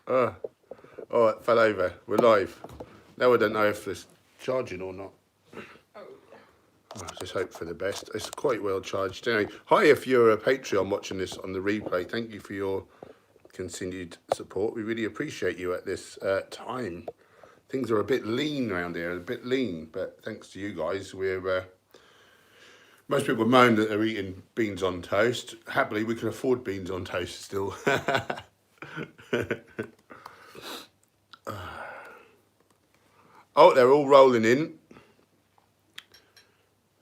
Oh, it fell over. We're live. Now I don't know if it's charging or not. I just hope for the best. It's quite well charged. Anyway, hi if you're a Patreon watching this on the replay. Thank you for your continued support. We really appreciate you at this time. Things are a bit lean around here, but thanks to you guys, we're... most people moan that they're eating beans on toast. Happily, we can afford beans on toast still. Oh, they're all rolling in.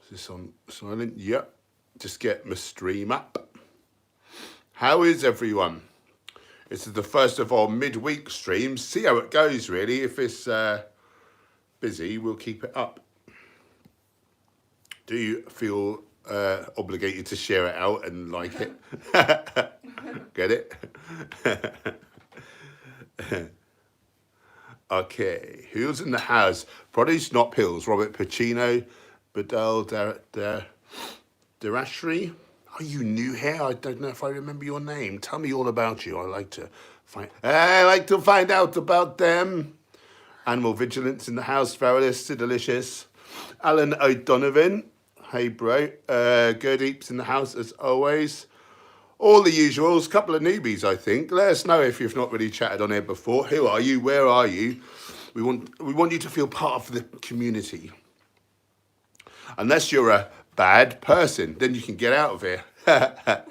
Is this on silent? Yep. Just get my stream up. How is everyone? This is the first of our midweek streams. See how it goes, really. If it's busy, we'll keep it up. Do you feel obligated to share it out and like it? Get it? Okay, who's in the house? Produce, not pills. Robert Pacino, Badal Darashri. Are you new here? I don't know if I remember your name. Tell me all about you. I like to find out about them. Animal Vigilance in the house. Faralis, Delicious. Alan O'Donovan. Hey, bro. Gerdeeps in the house as always. All the usuals, couple of newbies, I think. Let us know if you've not really chatted on here before. Who are you? Where are you? We want you to feel part of the community. Unless you're a bad person, then you can get out of here.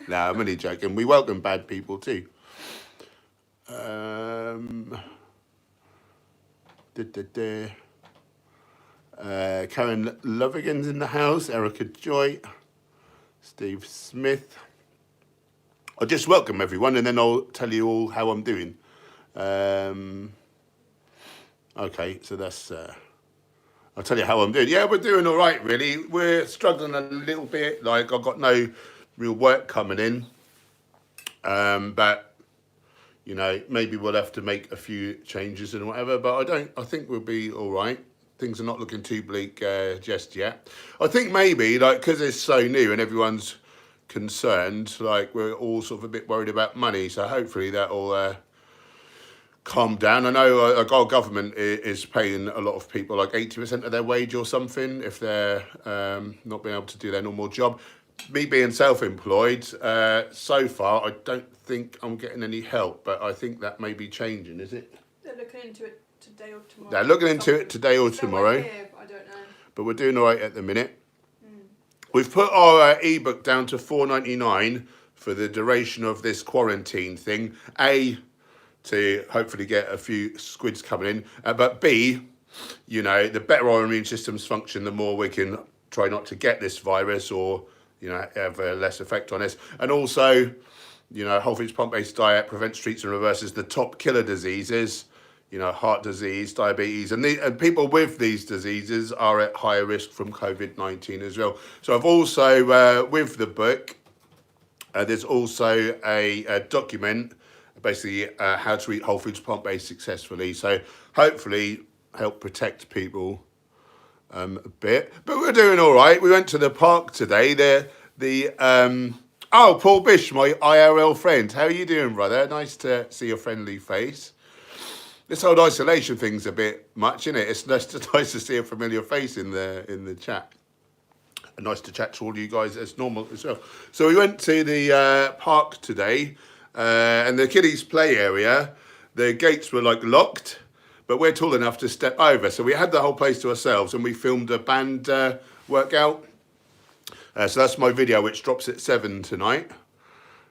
No, I'm only joking. We welcome bad people too. Karen Lovigan's in the house. Erica Joy. Steve Smith. I'll just welcome everyone and then I'll tell you all how I'm doing. Okay, so that's... I'll tell you how I'm doing. Yeah, we're doing all right, really. We're struggling a little bit. Like, I've got no real work coming in. But, you know, maybe we'll have to make a few changes and whatever. But I think we'll be all right. Things are not looking too bleak just yet. I think maybe, like, because it's so new and everyone's concerned, like, we're all sort of a bit worried about money. So hopefully that'll... calm down. I know our government is paying a lot of people like 80% of their wage or something if they're not being able to do their normal job. Me being self-employed, so far, I don't think I'm getting any help, but I think that may be changing, is it? They're looking into it today or tomorrow. They're looking into it today or tomorrow. Here, I don't know. But we're doing all right at the minute. We've put our ebook down to $4.99 for the duration of this quarantine thing. To hopefully get a few squids coming in. But B, you know, the better our immune systems function, the more we can try not to get this virus or, you know, have a less effect on us. And also, you know, whole foods plant-based diet prevents, treats and reverses the top killer diseases, you know, heart disease, diabetes. And people with these diseases are at higher risk from COVID-19 as well. So I've also, with the book, there's also a document basically how to eat whole foods plant-based successfully. So hopefully help protect people a bit. But we're doing all right. We went to the park today. Paul Bish, my IRL friend. How are you doing, brother? Nice to see your friendly face. This whole isolation thing's a bit much, isn't it? It's nice to see a familiar face in the chat. And nice to chat to all you guys as normal as well. So we went to the park today. And the kiddies play area, the gates were like locked, but we're tall enough to step over. So we had the whole place to ourselves and we filmed a band workout. So that's my video, which drops at 7 tonight.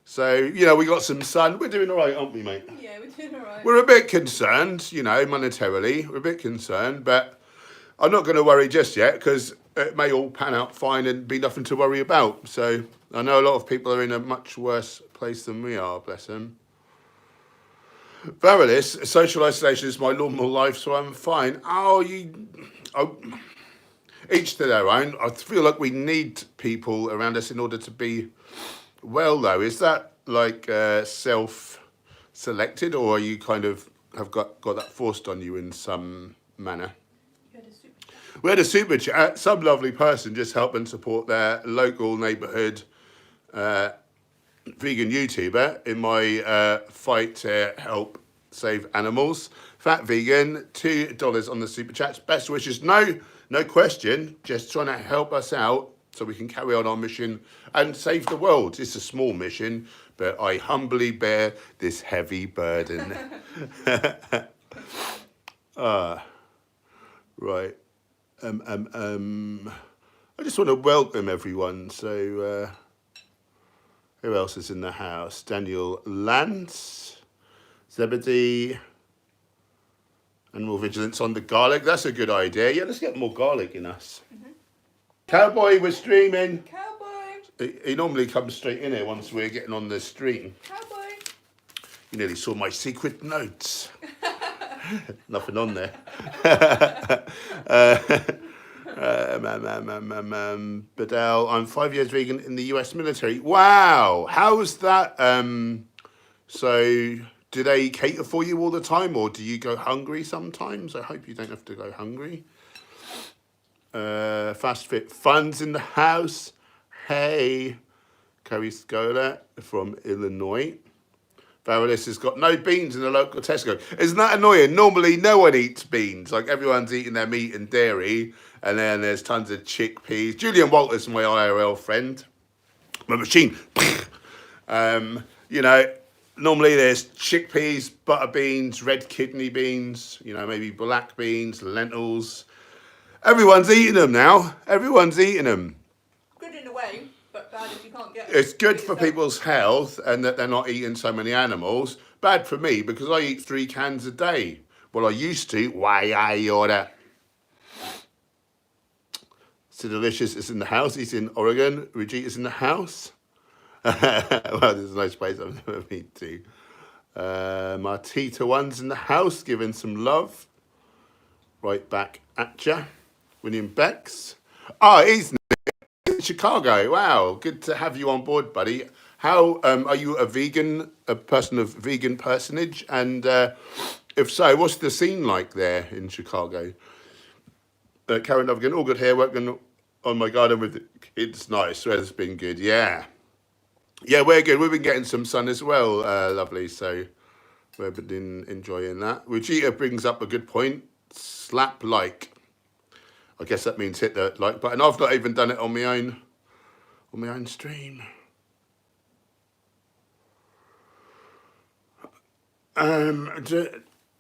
So, you know, we got some sun. We're doing all right, aren't we, mate? Yeah, we're doing all right. We're a bit concerned, you know, monetarily. We're a bit concerned, but I'm not going to worry just yet because it may all pan out fine and be nothing to worry about. So I know a lot of people are in a much worse place than we are, bless them. Varilis, social isolation is my normal life, so I'm fine. Each to their own. I feel like we need people around us in order to be well, though. Is that like self-selected, or are you kind of have got that forced on you in some manner? We had a super chat. Some lovely person just help and support their local neighbourhood vegan YouTuber in my fight to help save animals. Fat Vegan, $2 on the super chats. Best wishes, no question. Just trying to help us out so we can carry on our mission and save the world. It's a small mission, but I humbly bear this heavy burden. Right. I just want to welcome everyone. So, who else is in the house? Daniel Lance, Zebedee, Animal Vigilance on the garlic. That's a good idea. Yeah, let's get more garlic in us. Mm-hmm. Cowboy, we're streaming. Cowboy. He normally comes straight in here once we're getting on the stream. Cowboy. You nearly saw my secret notes. Nothing on there. Badal, I'm 5 years vegan in the US military. Wow, how's that? So, do they cater for you all the time, or do you go hungry sometimes? I hope you don't have to go hungry. Fast Fit Funds in the house. Hey, Carrie Scola from Illinois. Varalis has got no beans in the local Tesco. Isn't that annoying? Normally, no one eats beans. Like, everyone's eating their meat and dairy. And then there's tons of chickpeas. Julian Walters, my IRL friend. My machine. You know, normally there's chickpeas, butter beans, red kidney beans, you know, maybe black beans, lentils. Everyone's eating them now. Everyone's eating them. Good in a way, but bad if you can't get it. It's good for people's health and that they're not eating so many animals. Bad for me because I eat 3 cans a day. Well, I used to. Why I order? So Delicious is in the house. He's in Oregon. Regita's in the house. Well, there's a nice place I've never been to. Martita One's in the house, giving some love. Right back at ya. William Becks. Oh, he's in Chicago. Wow, good to have you on board, buddy. How are you a person of vegan personage? And if so, what's the scene like there in Chicago? Karen Lovigan, all good here, working on my garden with the kids. Nice, weather's been good, yeah. Yeah, we're good. We've been getting some sun as well, lovely. So we've been enjoying that. Regita brings up a good point. Slap like. I guess that means hit the like button. I've not even done it on my own stream.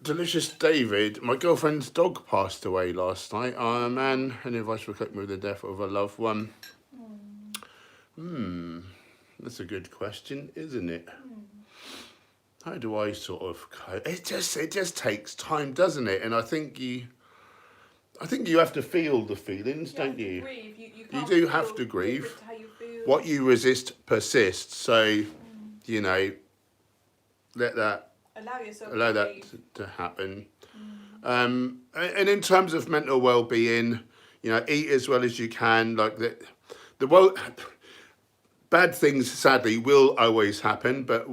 Delicious David, my girlfriend's dog passed away last night. Oh man, any advice for coping with the death of a loved one? That's a good question, isn't it? How do I sort of cope? It just takes time, doesn't it? And I think you have to feel the feelings, don't you? Grieve. You do have to grieve. How you feel. What you resist persists. So, you know, allow that to happen. And in terms of mental well-being, you know, eat as well as you can. Like bad things, sadly, will always happen, but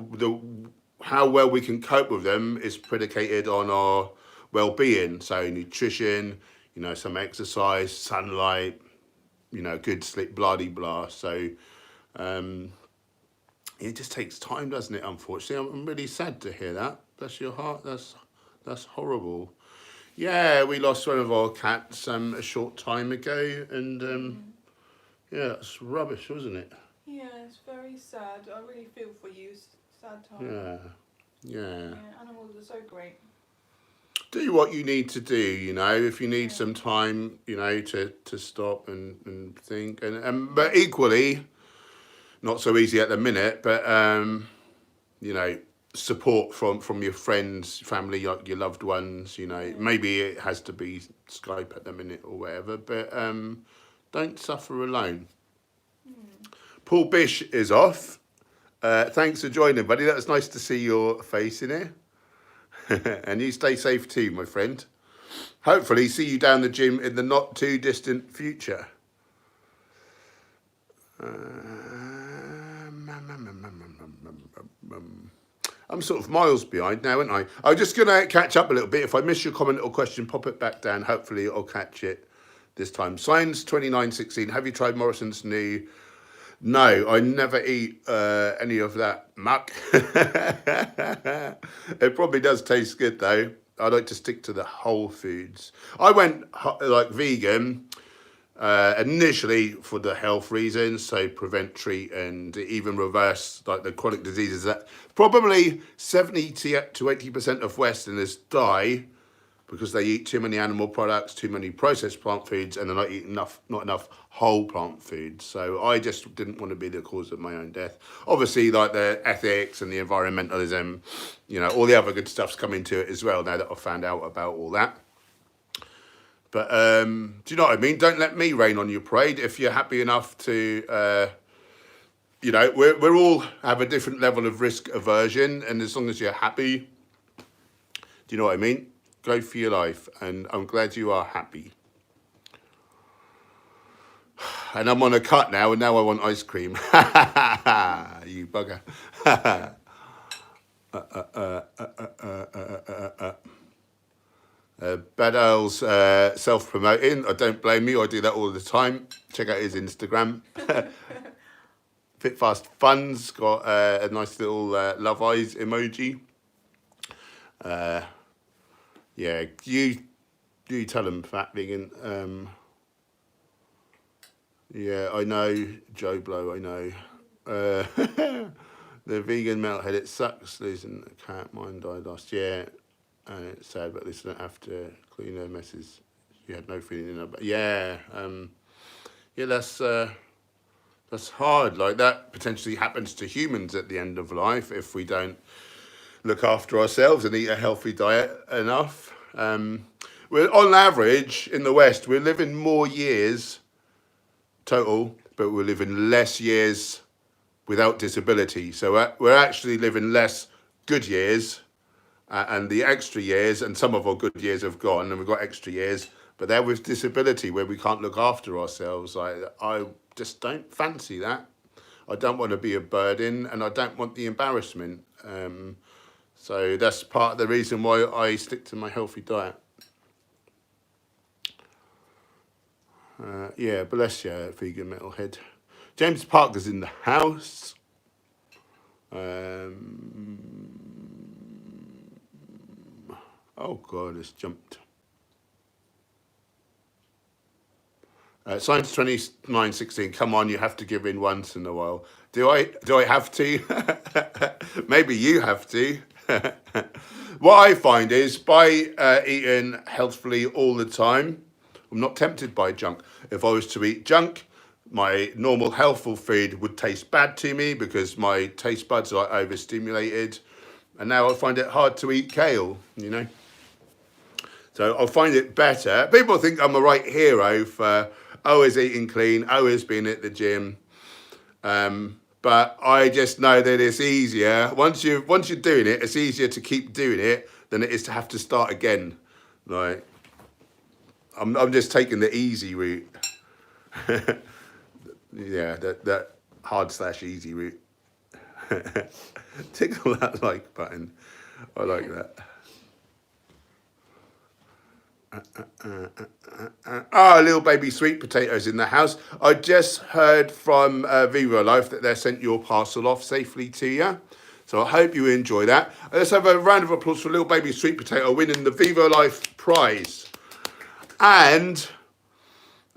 how well we can cope with them is predicated on our well-being. So nutrition, you know, some exercise, sunlight, you know, good sleep, blah-de-blah. So it just takes time, doesn't it, unfortunately? I'm really sad to hear that. Bless your heart. That's horrible. Yeah, we lost one of our cats a short time ago, and yeah, it's rubbish, wasn't it? Yeah, it's very sad. I really feel for you. Sad time. Yeah. Animals are so great. Do what you need to do, you know, if you need some time, you know, to stop and think. But equally, not so easy at the minute, but, you know, support from your friends, family, your loved ones, you know. Maybe it has to be Skype at the minute or whatever, but don't suffer alone. Paul Bish is off. Thanks for joining, buddy. That was nice to see your face in here. And you stay safe too, my friend. Hopefully see you down the gym in the not too distant future. I'm sort of miles behind now, aren't I? I'm just going to catch up a little bit. If I miss your comment or question, pop it back down. Hopefully I'll catch it this time. Science 2916. Have you tried Morrison's new No, I never eat any of that muck. It probably does taste good though. I like to stick to the whole foods. I went like vegan initially for the health reasons, so prevent, treat, and even reverse like the chronic diseases that probably 70 to 80% of Westerners die because they eat too many animal products, too many processed plant foods, and they're not eating not enough whole plant foods. So I just didn't want to be the cause of my own death. Obviously, like the ethics and the environmentalism, you know, all the other good stuff's come into it as well now that I've found out about all that. But do you know what I mean? Don't let me rain on your parade. If you're happy enough to, you know, we're all have a different level of risk aversion, and as long as you're happy, do you know what I mean? Go for your life, and I'm glad you are happy. And I'm on a cut now, and now I want ice cream. You bugger. Bad Al's self-promoting. I don't blame you. I do that all the time. Check out his Instagram. Fit Fast Fun's got a nice little love eyes emoji. Yeah, you tell him, Fat Vegan. Yeah, I know, Joe Blow, I know. The vegan melthead, it sucks losing a cat. Mine died last year. And it's sad, but at least I don't have to clean her messes. She had no feeling in her. But yeah, yeah, that's hard. Like that potentially happens to humans at the end of life if we don't look after ourselves and eat a healthy diet enough. We're on average in the West, we're living more years total, but we're living less years without disability. So we're actually living less good years. And the extra years, and some of our good years have gone, and we've got extra years, but they're with disability where we can't look after ourselves. I just don't fancy that. I don't want to be a burden, and I don't want the embarrassment. So that's part of the reason why I stick to my healthy diet. Yeah, bless you, vegan metalhead. James Parker's in the house. Oh God, it's jumped. Science 2916. Come on, you have to give in once in a while. Do I have to? Maybe you have to. What I find is by eating healthfully all the time, I'm not tempted by junk. If I was to eat junk, my normal healthful food would taste bad to me because my taste buds are overstimulated. And now I find it hard to eat kale, you know. So I find it better. People think I'm a right hero for always eating clean, always being at the gym. But I just know that it's easier. Once you're doing it, it's easier to keep doing it than it is to have to start again. Like, I'm just taking the easy route. Yeah, that hard/easy route. Tickle that like button. I like that. Little baby sweet potatoes in the house. I just heard from Viva Life that they sent your parcel off safely to you. So I hope you enjoy that. Let's have a round of applause for little baby sweet potato winning the Viva Life prize. And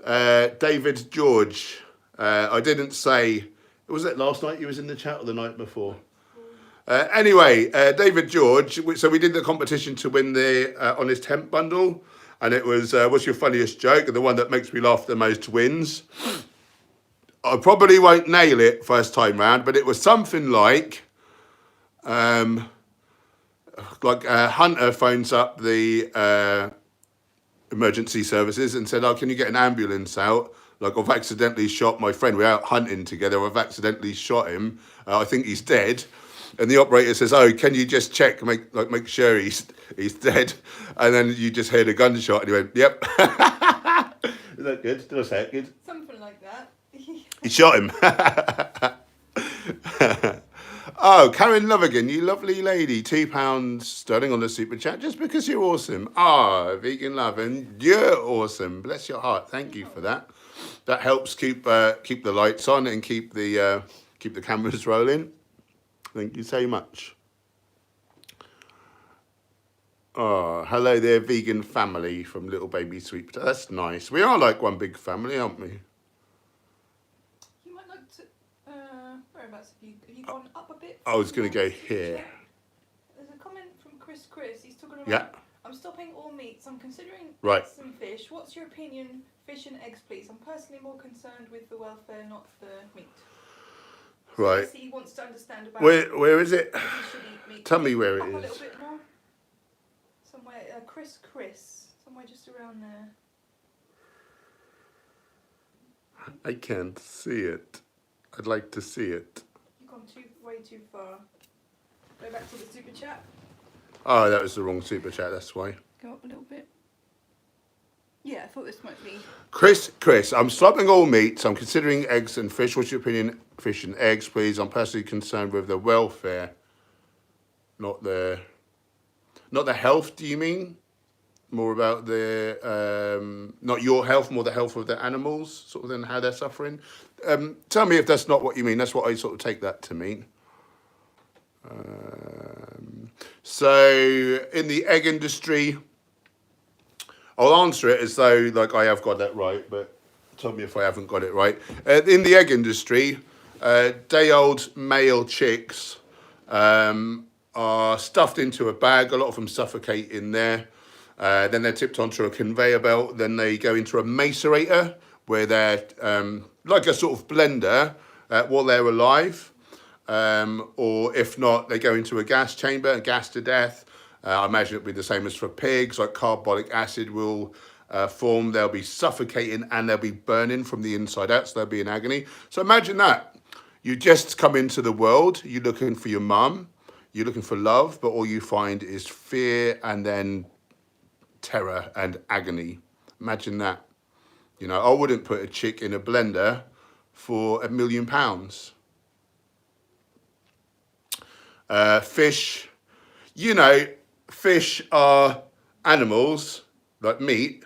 David George. I didn't say, was it last night you was in the chat or the night before? Anyway, David George, so we did the competition to win the Honest Hemp bundle. And it was, what's your funniest joke? And the one that makes me laugh the most wins. I probably won't nail it first time round, but it was something like a hunter phones up the emergency services and said, oh, can you get an ambulance out? Like, I've accidentally shot my friend. We're out hunting together. I've accidentally shot him. I think he's dead. And the operator says, oh, can you just check, make sure he's dead? And then you just heard a gunshot and he went, yep. Is that good? Did I say it good? Something like that. He shot him. Oh, Karen Lovigan, you lovely lady. £2 sterling on the super chat just because you're awesome. Vegan love, and you're awesome. Bless your heart. Thank you for that. that helps keep the lights on and keep the cameras rolling. Thank you so much. Oh, hello there, vegan family from Little Baby Sweet Potato. That's nice. We are like one big family, aren't we? You might like to. Whereabouts have you gone up a bit? I was going to go here. There's a comment from Chris. He's talking about. Yeah. I'm stopping all meats. I'm considering Right. eggs and fish. What's your opinion? Fish and eggs, please. I'm personally more concerned with the welfare, not the meat. So Right. he wants to understand about. Where is it? You should eat meat. Tell me where it Up is. a little bit more. Somewhere, Chris, somewhere just around there. I can't see it. I'd like to see it. You've gone way too far. Go back to the super chat. Oh, that was the wrong super chat, that's why. Go up a little bit. Yeah, I thought this might be. Chris, I'm stopping all meats. I'm considering eggs and fish. What's your opinion? Fish and eggs, please. I'm personally concerned with the welfare, not the health. Do you mean more about the not your health, more the health of the animals, sort of, than how they're suffering? Tell me if that's not what you mean. That's what I sort of take that to mean. So in the egg industry, I'll answer it as though like I have got that right, but tell me if I haven't got it right. In the egg industry, day-old male chicks are stuffed into a bag. A lot of them suffocate in there. Then they're tipped onto a conveyor belt. Then they go into a macerator where they're like a sort of blender while they're alive. Or if not, they go into a gas chamber, gassed to death. I imagine it'll be the same as for pigs, like carbolic acid will form. They'll be suffocating and they'll be burning from the inside out, so they'll be in agony. So imagine that. You just come into the world, you're looking for your mum, you're looking for love, but all you find is fear and then terror and agony. Imagine that. You know, I wouldn't put a chick in a blender for £1 million. Fish, you know, fish are animals like meat.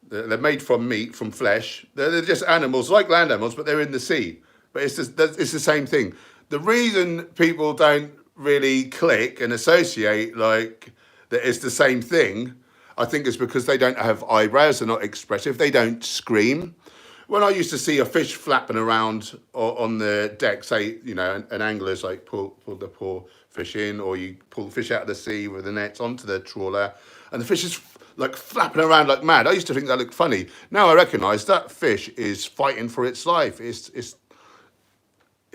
They're made from meat, from flesh. They're just animals like land animals, but they're in the sea. But it's the same thing. The reason people don't really click and associate like that it's the same thing, I think, is because they don't have eyebrows. They're not expressive. They don't scream. When I used to see a fish flapping around on the deck, say, you know, an angler's like pull the poor fish in, or you pull the fish out of the sea with the nets onto the trawler, and the fish is like flapping around like mad. I used to think that looked funny. Now I recognise that fish is fighting for its life. It's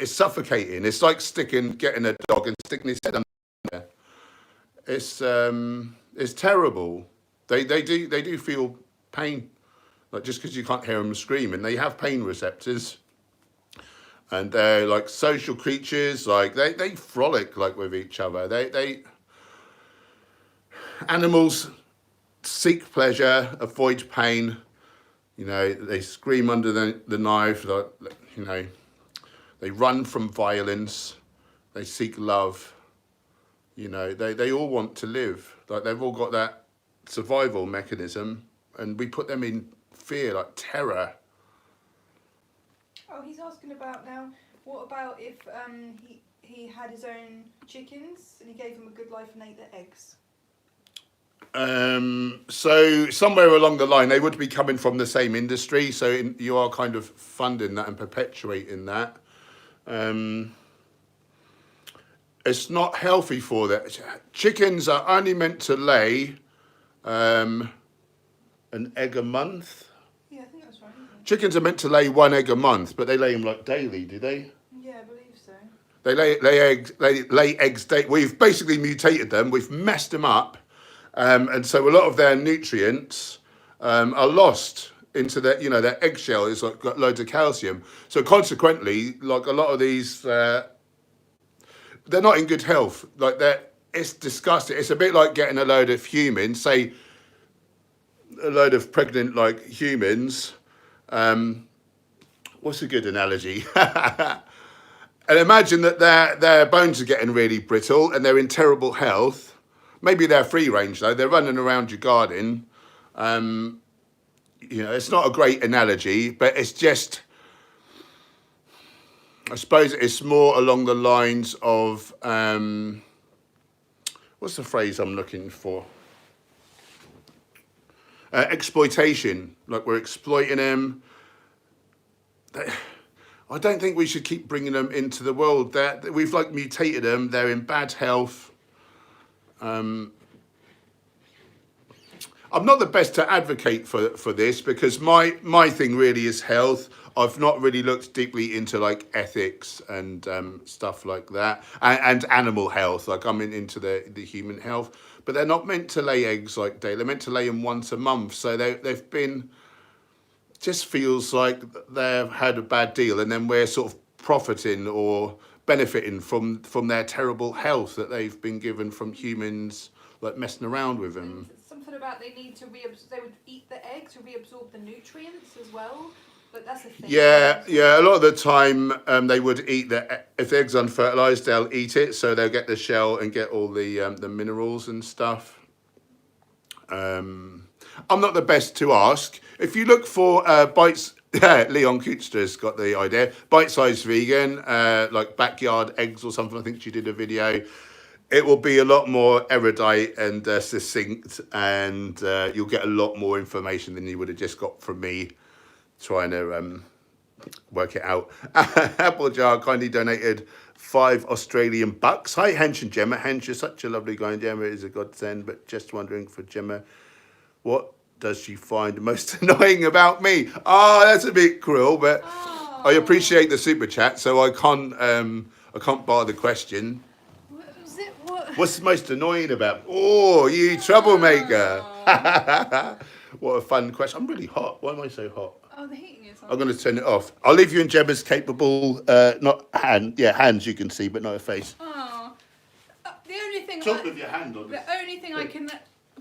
suffocating. It's like getting a dog and sticking his head under there. It's terrible. They do feel pain. Like, just because you can't hear them screaming, they have pain receptors, and they're like social creatures. Like they frolic like with each other. Animals seek pleasure, avoid pain. You know, they scream under the knife. Like, you know, they run from violence. They seek love. You know, they all want to live. Like, they've all got that survival mechanism, and we put them in fear, like terror. Oh, he's asking about now, what about if he had his own chickens and he gave them a good life and ate their eggs? So somewhere along the line, they would be coming from the same industry, so you are kind of funding that and perpetuating that. It's not healthy for them. Chickens are only meant to lay an egg a month. Yeah, I think that's right. Chickens are meant to lay 1 egg a month, but they lay them like daily, do they? Yeah, I believe so. They lay eggs daily. We've basically mutated them. We've messed them up, and so a lot of their nutrients are lost into their, you know, their eggshell is like got loads of calcium. So consequently, like a lot of these, they're not in good health. Like it's disgusting. It's a bit like getting a load of humans, say a load of pregnant like humans. What's a good analogy? And imagine that their bones are getting really brittle and they're in terrible health. Maybe they're free range though. They're running around your garden. you know, it's not a great analogy, but it's just, I suppose it's more along the lines of, what's the phrase I'm looking for? Exploitation. Like we're exploiting them. I don't think we should keep bringing them into the world. We've like mutated them. They're in bad health. I'm not the best to advocate for this because my thing really is health. I've not really looked deeply into like ethics and stuff like that, and animal health. Like I'm into the human health, but they're not meant to lay eggs like day. They're meant to lay them once a month. So they've been, just feels like they've had a bad deal, and then we're sort of profiting or benefiting from their terrible health that they've been given from humans, like messing around with them. Something about they need to they would eat the egg to reabsorb the nutrients as well. But that's a thing. Yeah. A lot of the time, they would eat if the egg's unfertilized, they'll eat it, so they'll get the shell and get all the minerals and stuff. I'm not the best to ask. If you look for bites, Leon Kutzter's got the idea. Bite-sized vegan, like backyard eggs or something. I think she did a video. It will be a lot more erudite and succinct, and you'll get a lot more information than you would have just got from me trying to work it out. Apple Jar kindly donated 5 Australian bucks. Hi, Hench and Gemma. Hench is such a lovely guy, and Gemma is a godsend, but just wondering for Gemma, what does she find most annoying about me? That's a bit cruel, but I appreciate the super chat, so I can't bar the question. What was it? What? What's most annoying about? Oh, you troublemaker! What a fun question. I'm really hot. Why am I so hot? Oh, the heating is on. I'm going to turn it off. I'll leave you in Gemma's capable, hands you can see, but not her face. Oh, the only thing. Talk with your hand on it. The only thing I can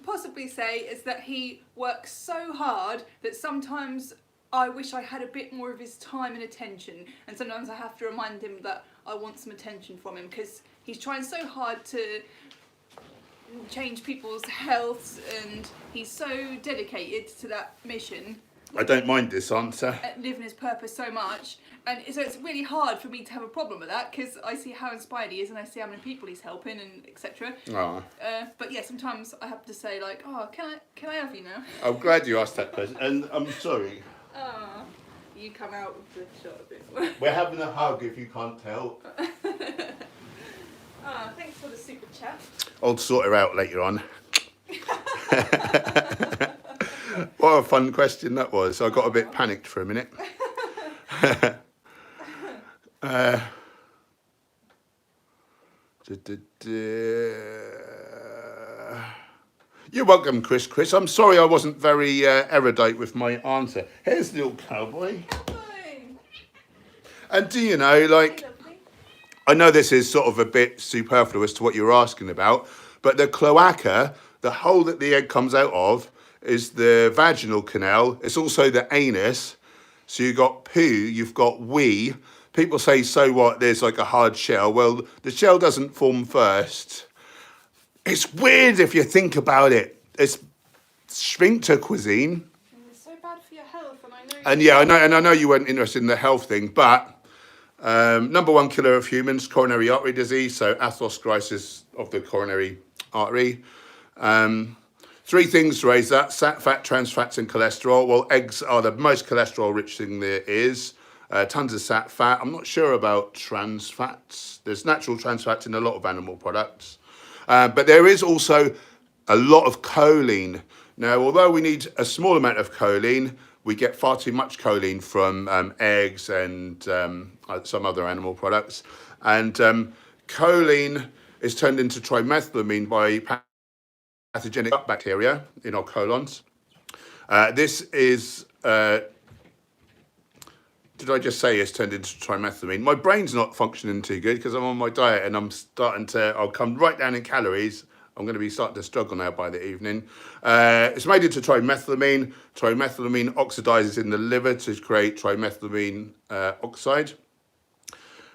possibly say is that he works so hard that sometimes I wish I had a bit more of his time and attention, and sometimes I have to remind him that I want some attention from him because he's trying so hard to change people's health, and he's so dedicated to that mission. I don't mind this answer. Living his purpose so much, and so it's really hard for me to have a problem with that because I see how inspired he is and I see how many people he's helping and etc. But yeah, sometimes I have to say like, oh, can I have you now? I'm glad you asked that question, and I'm sorry. You come out with the shot a bit more. We're having a hug if you can't tell. Thanks for the super chat. I'll sort her out later on. What a fun question that was. I got a bit panicked for a minute. You're welcome, Chris. I'm sorry I wasn't very erudite with my answer. Here's the little cowboy. And do you know, like, I know this is sort of a bit superfluous to what you're asking about, but the cloaca, the hole that the egg comes out of, is the vaginal canal. It's also the anus. So you've got poo, you've got wee. People say, so what, there's like a hard shell. Well, the shell doesn't form first. It's weird if you think about it. It's sphincter cuisine. It's so bad for your health, and I know. And yeah, I know you weren't interested in the health thing, but number 1 killer of humans, coronary artery disease, so atherosclerosis of the coronary artery. 3 things to raise that: fat, trans fats, and cholesterol. Well, eggs are the most cholesterol-rich thing there is. Tons of fat. I'm not sure about trans fats. There's natural trans fats in a lot of animal products. But there is also a lot of choline. Now, although we need a small amount of choline, we get far too much choline from eggs and some other animal products. And choline is turned into trimethylamine by pathogenic gut bacteria in our colons. This is, did I just say it's turned into trimethylamine? My brain's not functioning too good because I'm on my diet and I'll come right down in calories. I'm going to be starting to struggle now by the evening. It's made into trimethylamine. Trimethylamine oxidizes in the liver to create trimethylamine oxide.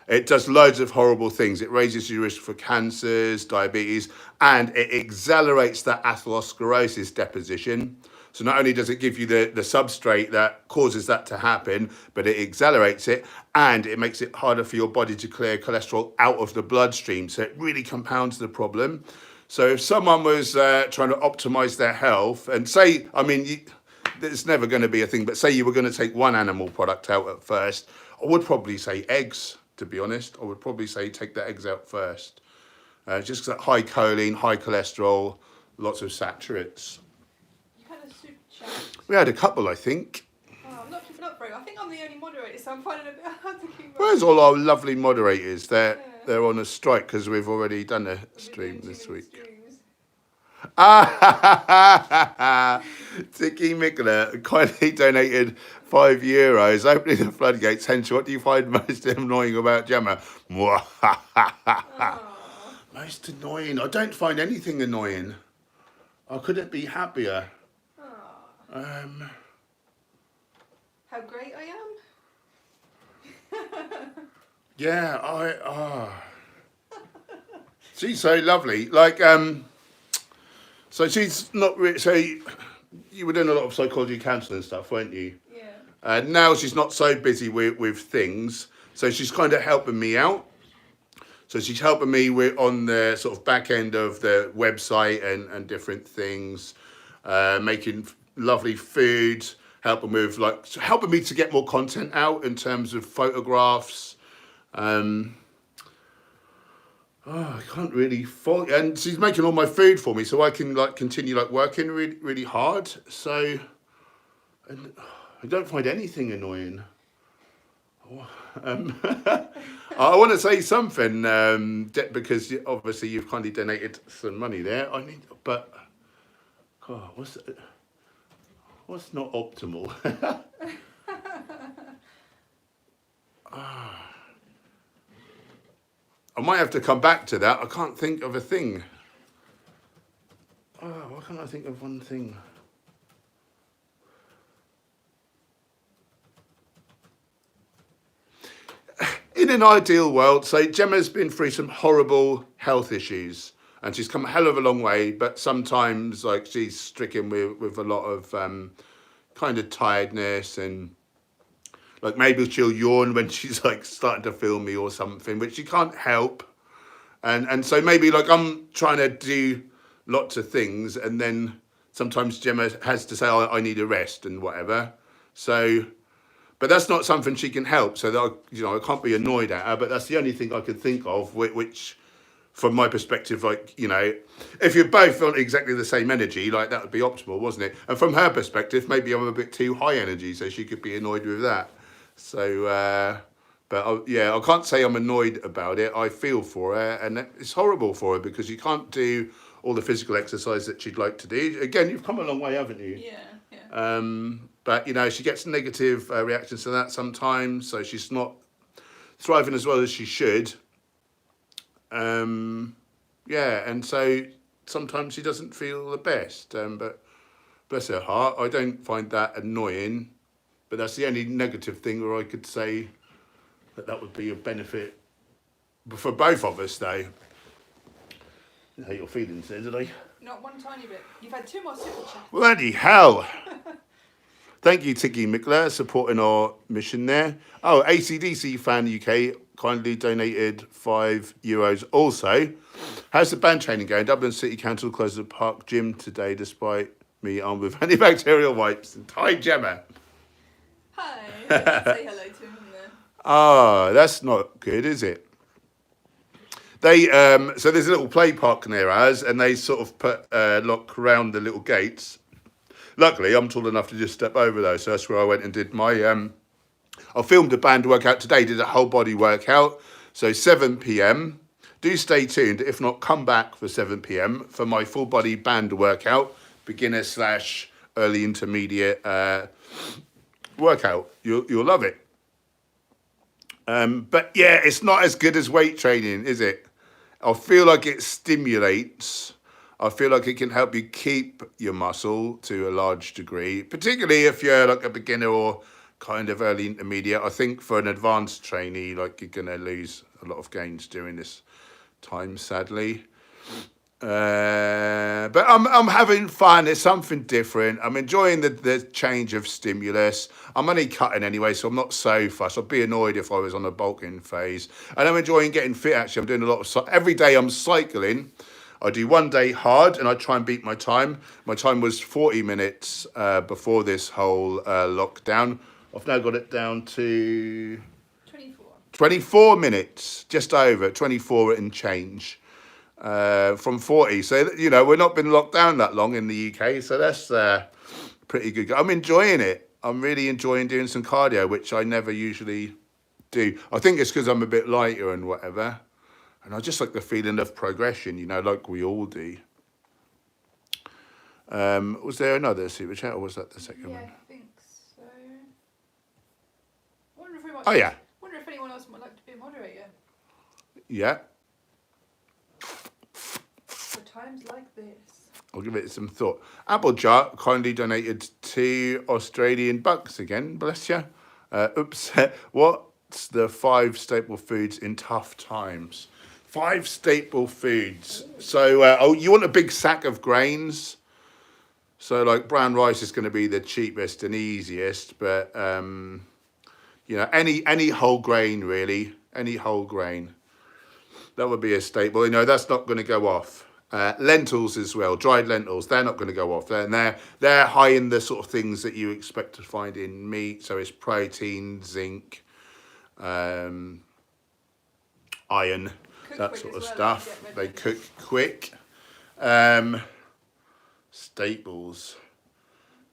It does loads of horrible things. It raises your risk for cancers, diabetes, and it accelerates that atherosclerosis deposition. So not only does it give you the substrate that causes that to happen, but it accelerates it, and it makes it harder for your body to clear cholesterol out of the bloodstream. So it really compounds the problem. So if someone was trying to optimize their health, and say, I mean, it's never going to be a thing, but say you were going to take one animal product out at first, I would probably say eggs, to be honest. I would probably say take the eggs out first. Just because high choline, high cholesterol, lots of saturates. You had a super chat. We had a couple, I think. Oh, I'm not keeping up very well. I think I'm the only moderator, so I'm finding it a bit hard to keep up. Where's all our lovely moderators? They're on a strike because we've already done a stream this week. Tiki Mikla kindly donated €5. Opening the floodgates. Hench, what do you find most annoying about Gemma? Most annoying? I don't find anything annoying. I couldn't be happier. How great I am. Yeah, she's so lovely. Like, so she's not really, so you were doing a lot of psychology counselling and stuff, weren't you? Yeah. Now she's not so busy with things, so she's kind of helping me out. So she's helping me on the sort of back end of the website and different things, making lovely food, helping me to get more content out in terms of photographs. I can't really follow, and she's making all my food for me, so I can continue working really, really hard. So, and I don't find anything annoying. I want to say something because obviously you've kindly donated some money there. But God, what's not optimal? I might have to come back to that. I can't think of a thing. Why can't I think of one thing? In an ideal world, so Gemma's been through some horrible health issues and she's come a hell of a long way, but sometimes she's stricken with a lot of kind of tiredness, and maybe she'll yawn when she's starting to feel me or something, which she can't help. And so maybe I'm trying to do lots of things, and then sometimes Gemma has to say, I need a rest and whatever. So, but that's not something she can help. So that I can't be annoyed at her. But that's the only thing I could think of, which, from my perspective, if you're both on exactly the same energy, that would be optimal, wasn't it? And from her perspective, maybe I'm a bit too high energy, so she could be annoyed with that. So, I can't say I'm annoyed about it. I feel for her, and it's horrible for her because you can't do all the physical exercise that she'd like to do. Again, you've come a long way, haven't you? Yeah. But she gets negative reactions to that sometimes, so she's not thriving as well as she should. And so sometimes she doesn't feel the best. But bless her heart, I don't find that annoying. But that's the only negative thing where I could say that would be a benefit for both of us, though. How you're feeling, did I? Not one tiny bit. You've had 2 more super chats. Bloody hell! Thank you, Tiki Mikla, supporting our mission there. Oh, ACDC Fan UK kindly donated €5 also. How's the band training going? Dublin City Council closed the park gym today despite me armed with antibacterial wipes. Hi, Gemma. Hi. Say hello to him there. That's not good, is it? They so there's a little play park near ours, and they sort of put lock around the little gates. Luckily, I'm tall enough to just step over those, so that's where I went and did my. I filmed a band workout today, did a whole body workout. So 7 p.m. Do stay tuned. If not, come back for 7 p.m. for my full body band workout, beginner / early intermediate workout. You'll love it. But yeah, it's not as good as weight training, is it? I feel like it stimulates. I feel like it can help you keep your muscle to a large degree, particularly if you're a beginner or kind of early intermediate. I think for an advanced trainee, you're going to lose a lot of gains during this time, sadly. But I'm having fun. It's something different. I'm enjoying the change of stimulus. I'm only cutting anyway, so I'm not so fussed. I'd be annoyed if I was on a bulking phase. And I'm enjoying getting fit, actually. I'm doing a lot of... Every day I'm cycling. I do one day hard, and I try and beat my time. My time was 40 minutes before this whole lockdown. I've now got it down to... 24 minutes, just over 24 and change from 40. So, you know, we've not been locked down that long in the UK. So that's pretty good. I'm enjoying it. I'm really enjoying doing some cardio, which I never usually do. I think it's because I'm a bit lighter and whatever. And I just like the feeling of progression, you know, like we all do. Was there another super chat, or was that the second one? Yeah, I think so. Wonder if we might... Oh, yeah. Wonder if anyone else might like to be a moderator. Yeah. For times like this. I'll give it some thought. Applejar kindly donated 2 Australian bucks again. Bless you. Oops. What's the 5 staple foods in tough times? 5 staple foods. So, you want a big sack of grains? So, like, brown rice is going to be the cheapest and easiest, but you know, any whole grain really, any whole grain. That would be a staple. You know, that's not going to go off. Lentils as well, dried lentils. They're not going to go off. They're high in the sort of things that you expect to find in meat. So it's protein, zinc, iron, that sort of stuff. They cook quick. Staples.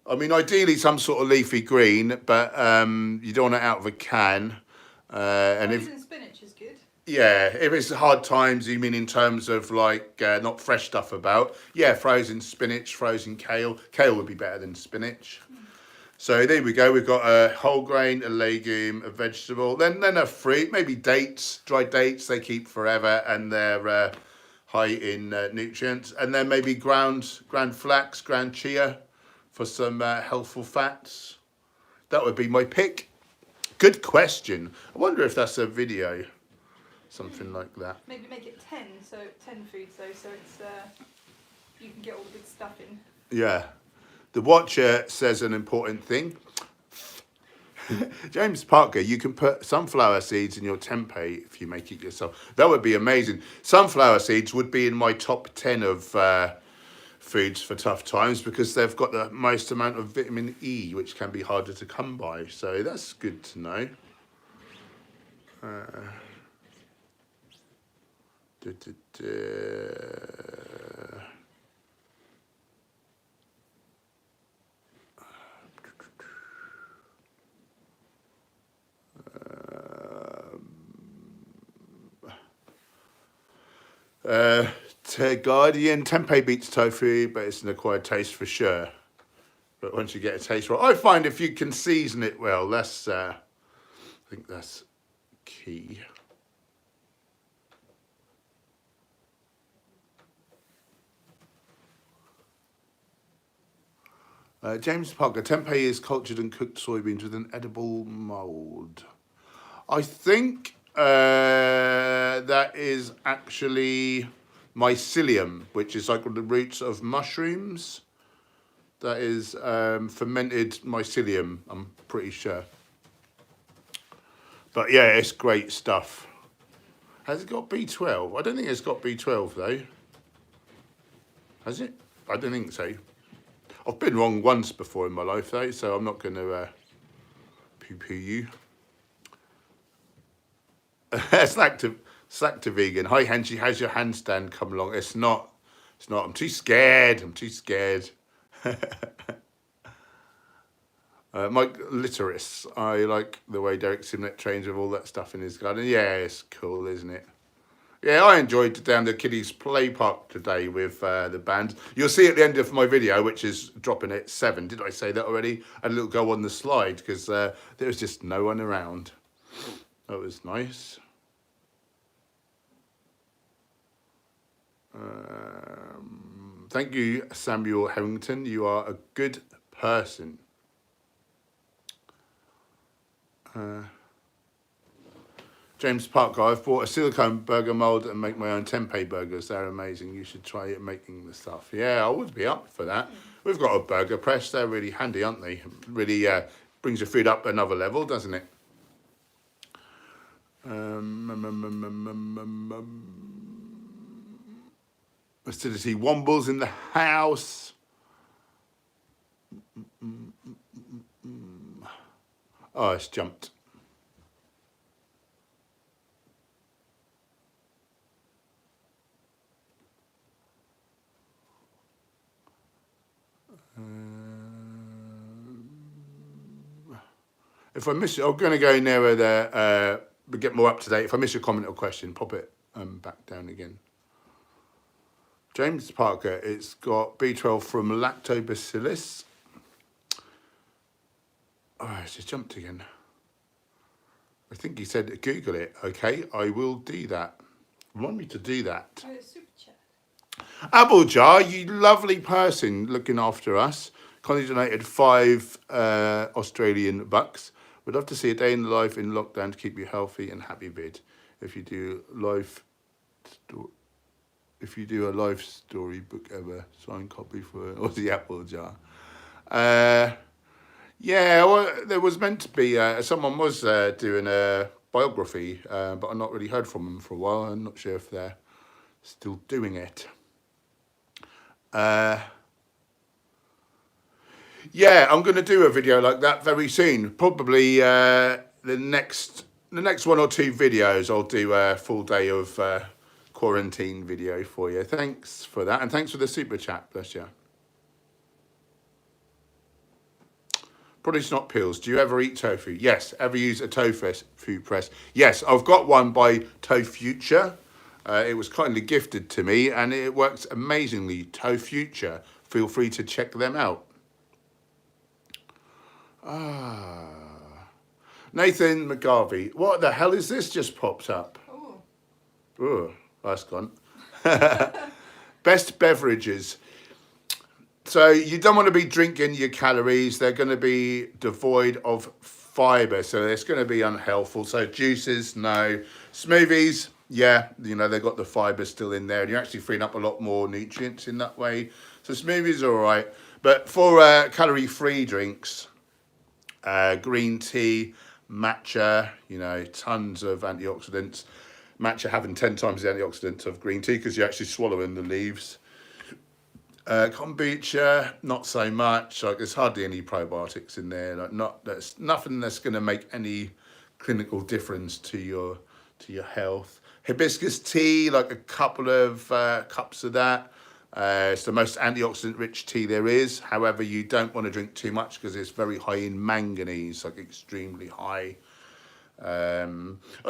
I mean, ideally some sort of leafy green, but you don't want it out of a can. And frozen spinach is good. Yeah, if it's hard times, you mean in terms of like not fresh stuff about? Yeah, frozen spinach, frozen kale. Kale would be better than spinach. So there we go. We've got a whole grain, a legume, a vegetable, then a fruit, maybe dates, dried dates. They keep forever and they're high in nutrients. And then maybe ground flax, ground chia for some healthful fats. That would be my pick. Good question. I wonder if that's a video. Something like that. Maybe make it 10, so 10 foods though, so it's you can get all the good stuff in. Yeah. The watcher says an important thing. James Parker, you can put sunflower seeds in your tempeh if you make it yourself. That would be amazing. Sunflower seeds would be in my top 10 of foods for tough times because they've got the most amount of vitamin E, which can be harder to come by. So that's good to know. Guardian, tempeh beats tofu, but it's an acquired taste for sure. But once you get a taste right, I find if you can season it well, that's I think that's key. James Parker, tempeh is cultured and cooked soybeans with an edible mould. I think that is actually mycelium, which is like the roots of mushrooms. That is fermented mycelium, I'm pretty sure. But yeah, it's great stuff. Has it got B12? I don't think it's got B12 though. Has it? I don't think so. I've been wrong once before in my life though, so I'm not going to poo-poo you. Slack to vegan. Hi Henchie, how's your handstand come along? It's not. I'm too scared. Mike Litteris. I like the way Derek Simnett trains with all that stuff in his garden. Yeah, it's cool, isn't it? Yeah, I enjoyed down the kiddies play park today with the band. You'll see at the end of my video, which is dropping at 7. Did I say that already? A little go on the slide because there was just no one around. That was nice. Thank you, Samuel Harrington. You are a good person. James Parker, I've bought a silicone burger mold and make my own tempeh burgers. They're amazing. You should try it making the stuff. Yeah, I would be up for that. We've got a burger press. They're really handy, aren't they? Really brings your food up another level, doesn't it? Acidity Wombles in the house. Oh, it's jumped. If I miss it, I'm going to go nearer there, get more up to date. If I miss your comment or question, pop it back down again. James Parker, it's got B12 from lactobacillus. Oh, it's just jumped again. I think he said Google it. Okay, I will do that. Remind me to do that. Oh, it's super chat. Abeljar, you lovely person looking after us. Kindly donated 5 Australian bucks. Would love to see a day in life in lockdown to keep you healthy and happy vid. If you do a life storybook ever, signed copy for Aussie Abeljar. Yeah, well, there was meant to be, someone was doing a biography, but I've not really heard from them for a while. I'm not sure if they're still doing it. Yeah, I'm going to do a video like that very soon. Probably the next 1 or 2 videos, I'll do a full day of quarantine video for you. Thanks for that, and thanks for the super chat. Bless you. Probably not peels. Do you ever eat tofu? Yes. Ever use a tofu press? Yes, I've got one by ToFuture. It was kindly gifted to me, and it works amazingly. ToFuture. Feel free to check them out. Nathan McGarvey. What the hell is this just popped up? Oh, that's gone. Best beverages. So you don't want to be drinking your calories. They're going to be devoid of fibre, so it's going to be unhealthful. So juices, no. Smoothies, yeah, you know, they've got the fibre still in there, and you're actually freeing up a lot more nutrients in that way. So smoothies are all right. But for calorie-free drinks, green tea, matcha, you know, tons of antioxidants. Matcha having 10 times the antioxidants of green tea because you're actually swallowing the leaves. Kombucha, not so much. Like, there's hardly any probiotics in there. Like, there's nothing that's going to make any clinical difference to your health. Hibiscus tea, like a couple of cups of that. It's the most antioxidant-rich tea there is. However, you don't want to drink too much because it's very high in manganese, like extremely high. I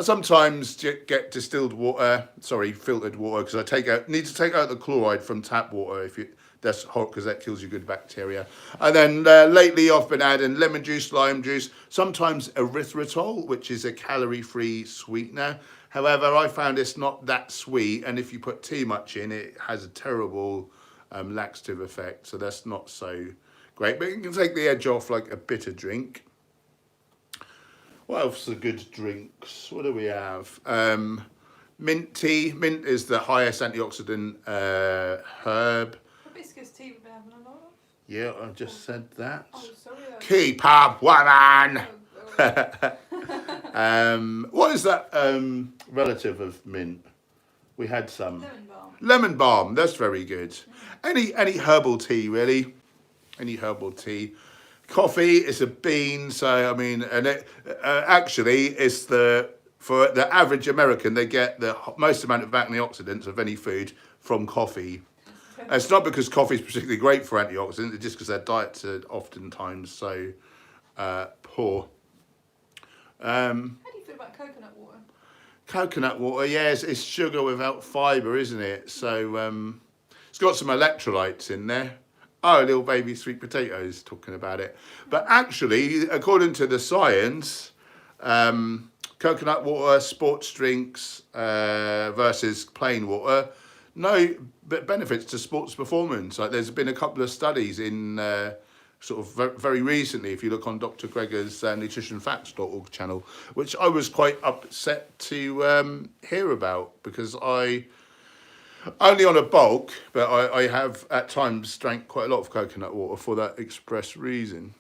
sometimes get distilled water, filtered water, because I need to take out the chloride from tap water that's hot, because that kills your good bacteria. And then lately I've been adding lemon juice, lime juice, sometimes erythritol, which is a calorie-free sweetener. However, I found it's not that sweet, and if you put too much in, it has a terrible laxative effect, so that's not so great. But you can take the edge off like a bitter drink. What else are good drinks? What do we have? Mint tea. Mint is the highest antioxidant herb. Hibiscus tea we've been having a lot of. Yeah, I just said that. Oh, sorry. Keep up, woman! Oh. What is that relative of mint? We had some. Lemon balm. Lemon balm, that's very good. Any herbal tea, really. Any herbal tea. Coffee is a bean, so I mean, and it actually it's for the average American, they get the most amount of antioxidants of any food from coffee. And it's not because coffee is particularly great for antioxidants, it's just because their diets are oftentimes so poor. How do you feel about coconut water? Coconut water, yes, it's sugar without fibre, isn't it? So it's got some electrolytes in there. Oh, little baby sweet potatoes, talking about it. But actually, according to the science, coconut water, sports drinks versus plain water, no benefits to sports performance. Like, there's been a couple of studies in sort of very recently, if you look on Dr. Gregor's nutritionfacts.org channel, which I was quite upset to hear about, because I only on a bulk, but I have at times drank quite a lot of coconut water for that express reason.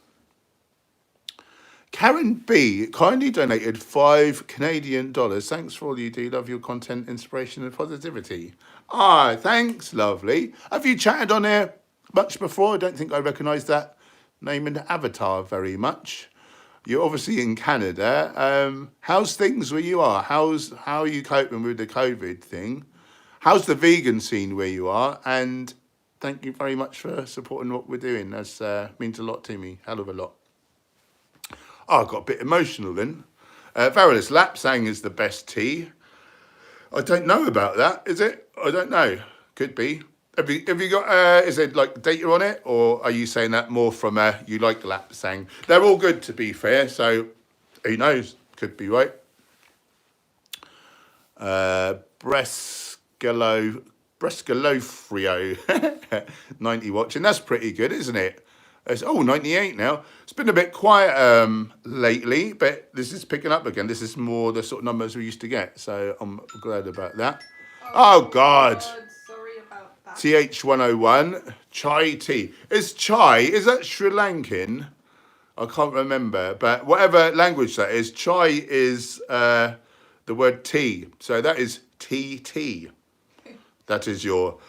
Karen B kindly donated $5 Thanks for all you do. Love your content, inspiration and positivity. Thanks, lovely. Have you chatted on here much before? I don't think I recognise that name and avatar very much. You're obviously in Canada. How's things where you are? How are you coping with the COVID thing? How's the vegan scene where you are? And thank you very much for supporting what we're doing. That means a lot to me, hell of a lot. I got a bit emotional then. Varus Lapsang is the best tea. I don't know about that, is it? I don't know. Could be. Have you got, is there like data on it? Or are you saying that more from you like Lapsang? They're all good, to be fair, so who knows? Could be right. Brescalofrio 90 watching. That's pretty good, isn't it? It's 98 now. It's been a bit quiet lately, but this is picking up again. This is more the sort of numbers we used to get, so I'm glad about that. Oh God. Sorry about that. TH101 chai tea. Is that Sri Lankan? I can't remember, but whatever language that is, chai is the word tea. So that is TT. That is your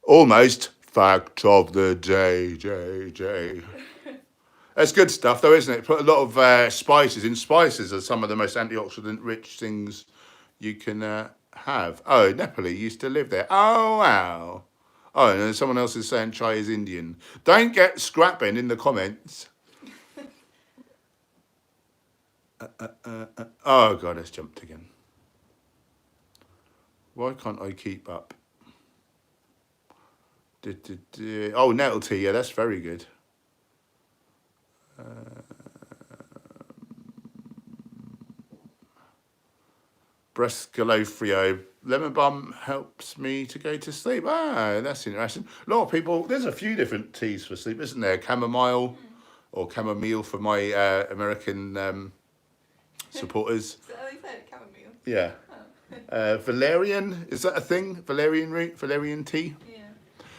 almost fact of the day, JJ. That's good stuff though, isn't it? Put a lot of spices in. Spices are some of the most antioxidant rich things you can have. Oh, Nepali used to live there. Oh, wow. Oh, and then someone else is saying chai is Indian. Don't get scrapping in the comments. Oh, God, it's jumped again. Why can't I keep up? Oh, nettle tea. Yeah, that's very good. Brescalofrio. Lemon balm helps me to go to sleep. That's interesting. A lot of people, there's a few different teas for sleep, isn't there? Chamomile or chamomile for my American supporters. Is that how they say it? Chamomile? Yeah. Valerian, is that a thing? Valerian root? Valerian tea? Yeah.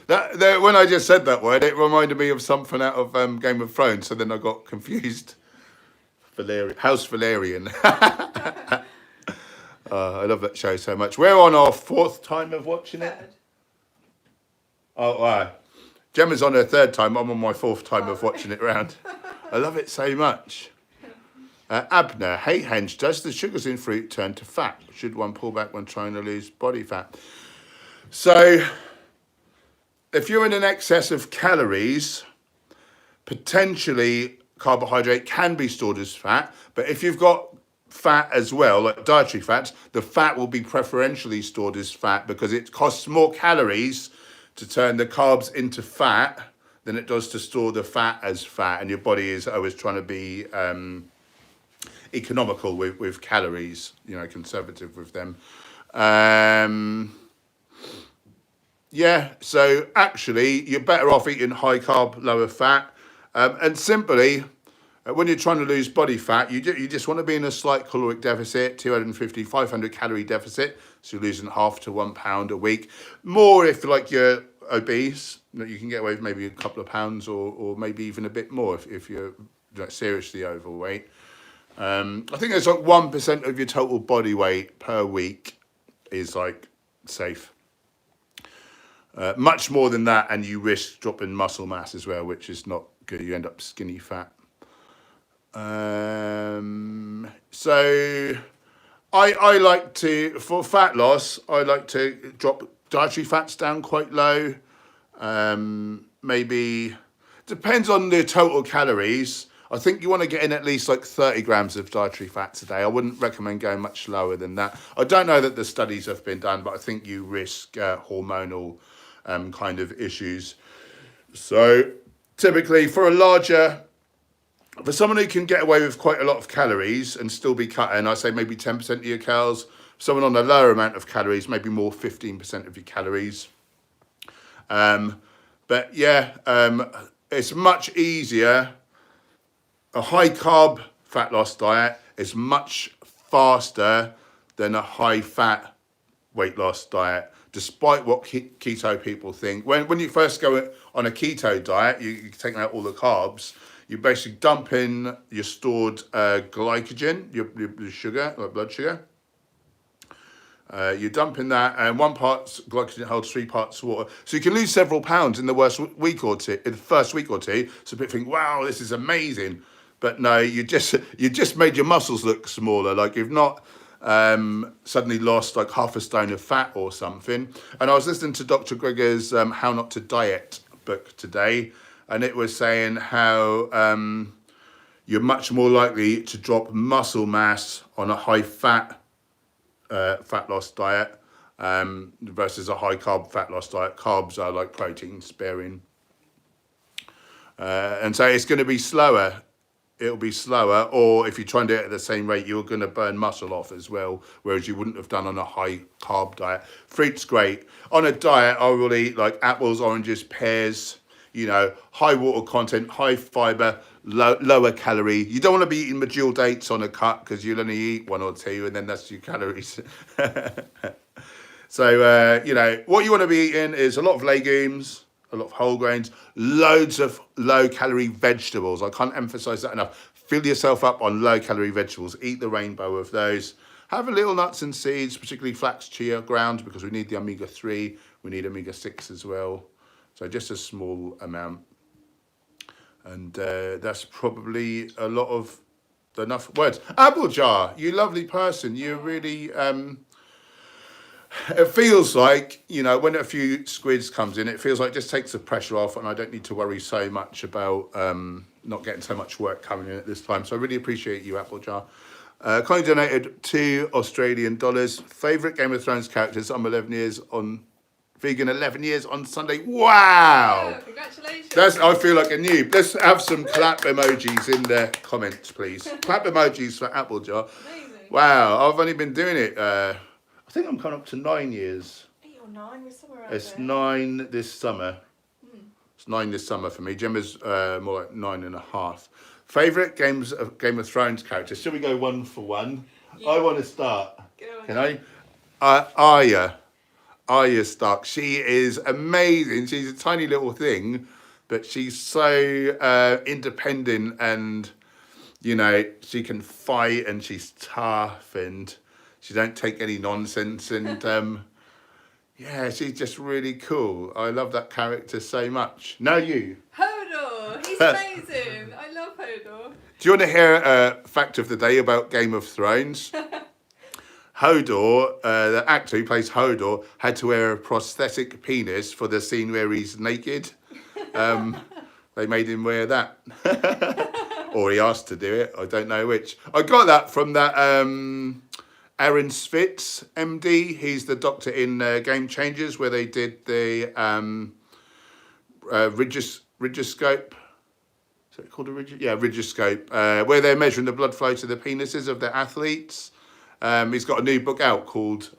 That when I just said that word, it reminded me of something out of Game of Thrones, so then I got confused. Valerian, House Valerian. I love that show so much. We're on our 4th time of watching it. Third. Oh, wow. Gemma's on her 3rd time. I'm on my 4th time of watching it round. I love it so much. Abner, hey Hench, does the sugars in fruit turn to fat? Should one pull back when trying to lose body fat? So, if you're in an excess of calories, potentially carbohydrate can be stored as fat, but if you've got fat as well, like dietary fats, the fat will be preferentially stored as fat because it costs more calories to turn the carbs into fat than it does to store the fat as fat, and your body is always trying to be economical with calories, conservative with them. Yeah, so actually you're better off eating high carb, lower fat, and simply when you're trying to lose body fat, you just want to be in a slight caloric deficit, 250, 500 calorie deficit, so you're losing half to 1 pound a week. More if like you're obese, you can get away with maybe a couple of pounds or maybe even a bit more if you're seriously overweight. I think it's like 1% of your total body weight per week is like safe. Much more than that, and you risk dropping muscle mass as well, which is not good. You end up skinny fat. So I like to, for fat loss, I like to drop dietary fats down quite low. Maybe, depends on the total calories. I think you want to get in at least like 30 grams of dietary fats a day. I wouldn't recommend going much lower than that. I don't know that the studies have been done, but I think you risk hormonal kind of issues. So typically for someone who can get away with quite a lot of calories and still be cutting, I say maybe 10% of your calories. Someone on a lower amount of calories, maybe more 15% of your calories. But yeah, it's much easier. A high carb fat loss diet is much faster than a high fat weight loss diet, despite what keto people think. When you first go on a keto diet, you're taking out all the carbs. You basically dump in your stored glycogen, your sugar, like blood sugar. You dump in that, and 1 part glycogen holds 3 parts water. So you can lose several pounds in the first week or two. So people think, wow, this is amazing. But no, you just made your muscles look smaller. Like you've not suddenly lost like half a stone of fat or something. And I was listening to Dr. Greger's How Not to Diet book today, and it was saying how you're much more likely to drop muscle mass on a high fat loss diet versus a high carb fat loss diet. Carbs are like protein sparing. And so it's going to be slower. It'll be slower, or if you try and do it at the same rate, you're going to burn muscle off as well, whereas you wouldn't have done on a high carb diet. Fruit's great. On a diet, I will eat like apples, oranges, pears, high water content, high fiber, lower calorie. You don't want to be eating medjool dates on a cut because you'll only eat 1 or 2 and then that's your calories. So, what you want to be eating is a lot of legumes, a lot of whole grains, loads of low calorie vegetables. I can't emphasize that enough. Fill yourself up on low calorie vegetables. Eat the rainbow of those. Have a little nuts and seeds, particularly flax, chia, ground, because we need the omega-3. We need omega-6 as well. So just a small amount. And that's probably a lot of enough words. Apple jar, you lovely person. You really... it feels like, when a few squids comes in, it feels like it just takes the pressure off and I don't need to worry so much about not getting so much work coming in at this time. So I really appreciate you, Apple Jar. Kindly donated $2 Australian. Favourite Game of Thrones characters? I'm 11 years on... Vegan 11 years on Sunday. Wow! Oh, congratulations. I feel like a noob. Let's have some clap emojis in the comments, please. Clap emojis for Apple Jar. Amazing. Wow, I've only been doing it... I think I'm coming up to 9 years. 8 or 9, we're somewhere around It's there. 9 this summer. It's 9 this summer for me. Gemma's more like 9.5. Favourite Game of Thrones characters? Shall we go one for one? Yeah. I want to start. Go on. Can I? Arya Stark. She is amazing. She's a tiny little thing, but she's so independent and, she can fight and she's tough and she don't take any nonsense and she's just really cool. I love that character so much. Now you. Hodor, he's amazing. I love Hodor. Do you want to hear a fact of the day about Game of Thrones? Hodor, the actor who plays Hodor, had to wear a prosthetic penis for the scene where he's naked. They made him wear that. Or he asked to do it. I don't know which. I got that from that Aaron Svitz, MD. He's the doctor in Game Changers, where they did the Rigiscope. Is it called a Rigiscope? Where they're measuring the blood flow to the penises of the athletes. He's got a new book out called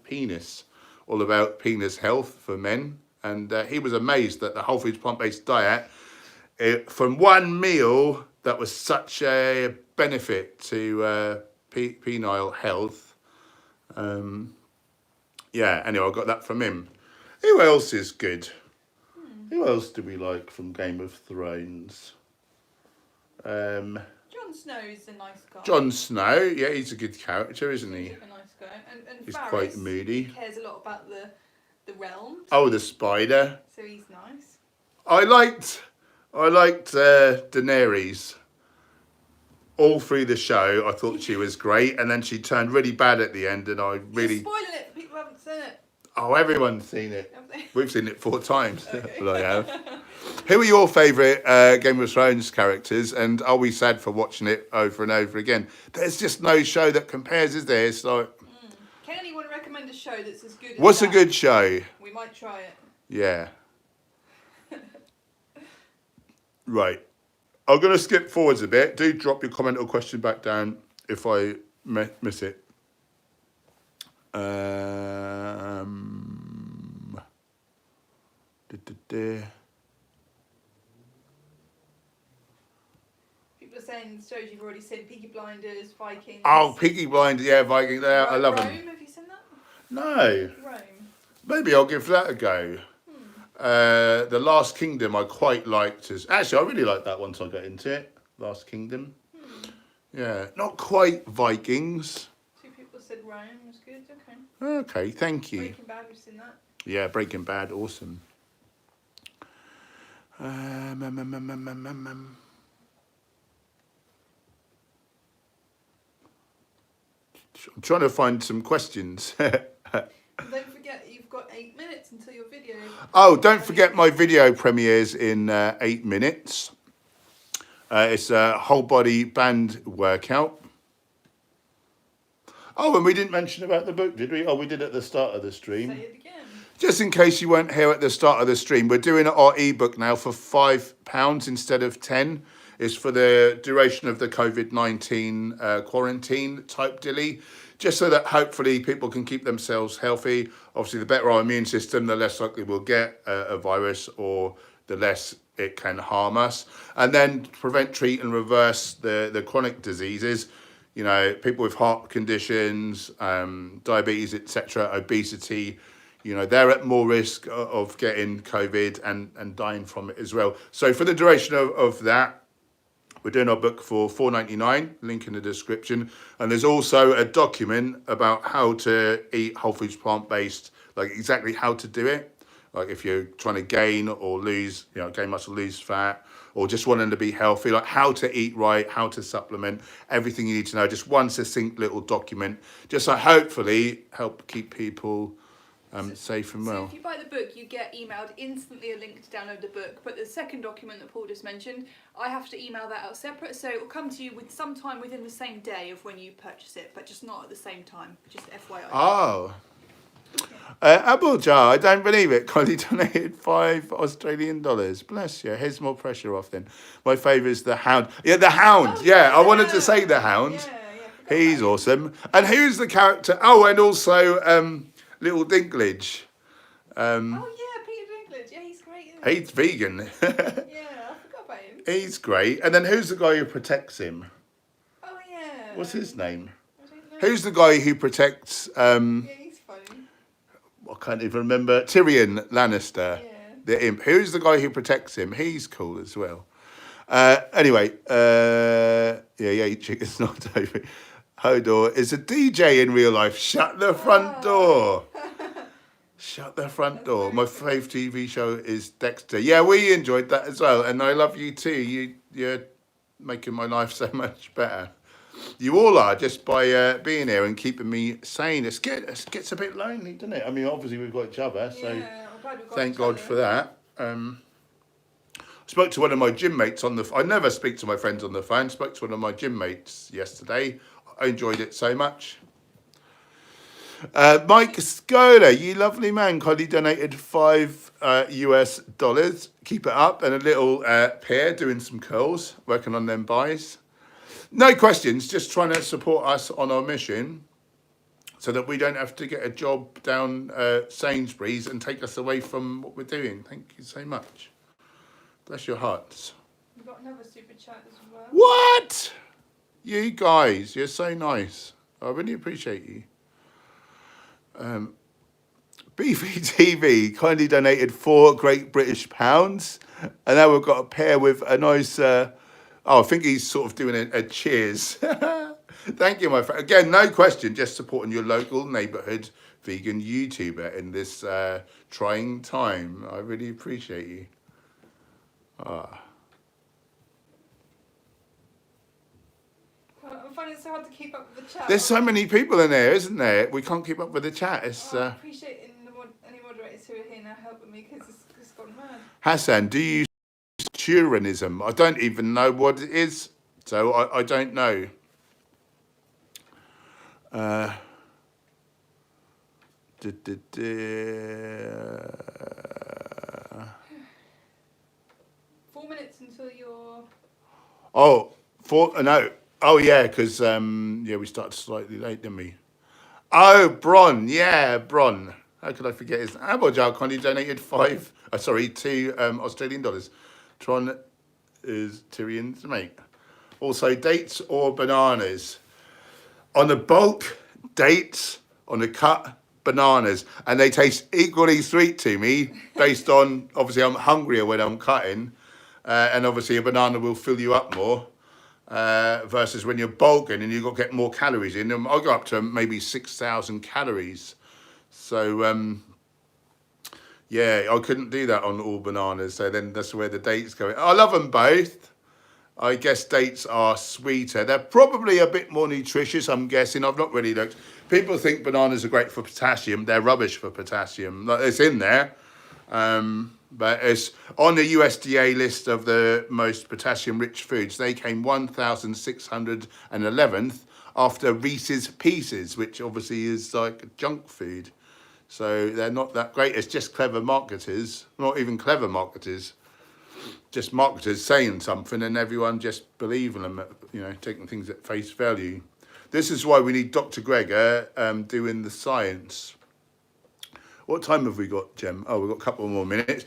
Penis, all about penis health for men. And he was amazed that the whole foods plant-based diet, from one meal that was such a benefit to penile health. Anyway, I got that from him. Who else is good? Who else do we like from Game of Thrones? Jon Snow's a nice guy. Jon Snow, yeah, he's a good character, isn't he? He's a nice guy. And He's Varys, quite moody. He cares a lot about the realms. Oh, the spider. So he's nice. I liked Daenerys. All through the show, I thought she was great, and then she turned really bad at the end, and I really... You're spoiling it for people who haven't seen it. Oh, everyone's seen it. Have they? We've seen it 4 times. Okay. Well, I have. Who are your favourite Game of Thrones characters, and are we sad for watching it over and over again? There's just no show that compares, is there? It's like... Can anyone recommend a show that's as good as What's that? a good show? We might try it. Yeah. Right. I'm going to skip forwards a bit. Do drop your comment or question back down if I miss it. saying the shows you've already seen, Peaky Blinders, Vikings. Oh, Peaky Blinders, yeah, Vikings. I love them. Rome, have you seen that? No. Rome. Maybe I'll give that a go. The Last Kingdom I quite liked. Actually, I really liked that once I got into it. Last Kingdom. Yeah, not quite Vikings. 2 people said Rome was good. Okay. Okay, thank you. Breaking Bad, we've seen that. Yeah, Breaking Bad, awesome. I'm trying to find some questions. Don't forget, you've got 8 minutes until your video. Oh, don't forget my video premieres in 8 minutes. It's a whole body band workout. Oh, and we didn't mention about the book, did we? Oh, we did at the start of the stream. Say it again. Just in case you weren't here at the start of the stream, we're doing our ebook now for £5 instead of 10. It's for the duration of the COVID-19 quarantine type dilly, just so that hopefully people can keep themselves healthy. Obviously, the better our immune system, the less likely we'll get a virus, or the less it can harm us. And then prevent, treat and reverse the chronic diseases. You know, people with heart conditions, diabetes, etc., obesity, you know, they're at more risk of getting COVID and dying from it as well. So for the duration of that, we're doing our book for $4.99, link in the description. And there's also a document about how to eat whole foods plant-based, like exactly how to do it. Like if you're trying to gain or lose, you know, gain muscle, lose fat, or just wanting to be healthy, like how to eat right, how to supplement, everything you need to know. Just one succinct little document, just to hopefully help keep people safe and well. So if you buy the book, you get emailed instantly a link to download the book. But the second document that Paul just mentioned, I have to email that out separate. So it will come to you with sometime within the same day of when you purchase it, but just not at the same time. Just FYI. Oh. Apple Jar, I don't believe it. Connie donated $5 Bless you. Here's more pressure off then. My favourite is the Hound. Yeah, the Hound. Oh, yeah, I wanted to say the Hound. Yeah, He's awesome. And who's the character? Oh, and also Little Dinklage. Oh yeah, Peter Dinklage. Yeah, he's great. Isn't he? He's vegan. Yeah, I forgot about him. He's great. And then who's the guy who protects him? Oh yeah. What's his name? I don't know. Who's the guy who protects... Yeah, he's funny. I can't even remember. Tyrion Lannister. Yeah. The imp. Who's the guy who protects him? He's cool as well. Anyway, yeah, chicken's not over. Hodor is a DJ in real life. Shut the front door. Shut the front door. My fave TV show is Dexter. Yeah, we enjoyed that as well, and I love you too. You're making my life so much better. You all are, just by being here and keeping me sane. It gets a bit lonely, doesn't it? I mean, obviously we've got each other, so Yeah, I'm glad we've got thank each God other. for that. I spoke to one of my gym mates on the... I never speak to my friends on the phone. Spoke to one of my gym mates yesterday. I enjoyed it so much. Mike Scola, you lovely man, kindly donated $5 Keep it up. And a little peer doing some curls, working on them buys. No questions, just trying to support us on our mission so that we don't have to get a job down Sainsbury's and take us away from what we're doing. Thank you so much. Bless your hearts. We've got another super chat as well. What? You guys, you're so nice. I really appreciate you. Beefy TV kindly donated £4 Great British pounds. And now we've got a pair with a nice... I think he's sort of doing a cheers. Thank you, my friend. Again, no question, just supporting your local neighbourhood vegan YouTuber in this trying time. I really appreciate you. I'm finding it so hard to keep up with the chat. There's so many people in there, isn't there? We can't keep up with the chat. It's, I appreciate any moderators who are here now helping me because it's gone mad. Hassan, do you use Turanism? I don't even know what it is, so I don't know. 4 minutes until you're... Oh, yeah, because, we started slightly late, didn't we? Oh, Bron, yeah, Bron. How could I forget his name? Abojar kindly donated $2 Australian dollars. Tron is Tyrion's mate. Also, dates or bananas. On the bulk, dates. On the cut, bananas. And they taste equally sweet to me based on, obviously, I'm hungrier when I'm cutting. And obviously, a banana will fill you up more. Versus when you're bulking and you've got to get more calories in. I go up to maybe 6,000 calories. So, yeah, I couldn't do that on all bananas. So then that's where the dates go. I love them both. I guess dates are sweeter. They're probably a bit more nutritious, I'm guessing. I've not really looked. People think bananas are great for potassium. They're rubbish for potassium. It's in there. But it's on the USDA list of the most potassium-rich foods. They came 1,611th after Reese's Pieces, which obviously is like junk food. So they're not that great. It's just clever marketers, not even clever marketers, just marketers saying something and everyone just believing them, taking things at face value. This is why we need Dr. Gregor doing the science. What time have we got, Jem? Oh, we've got a couple more minutes.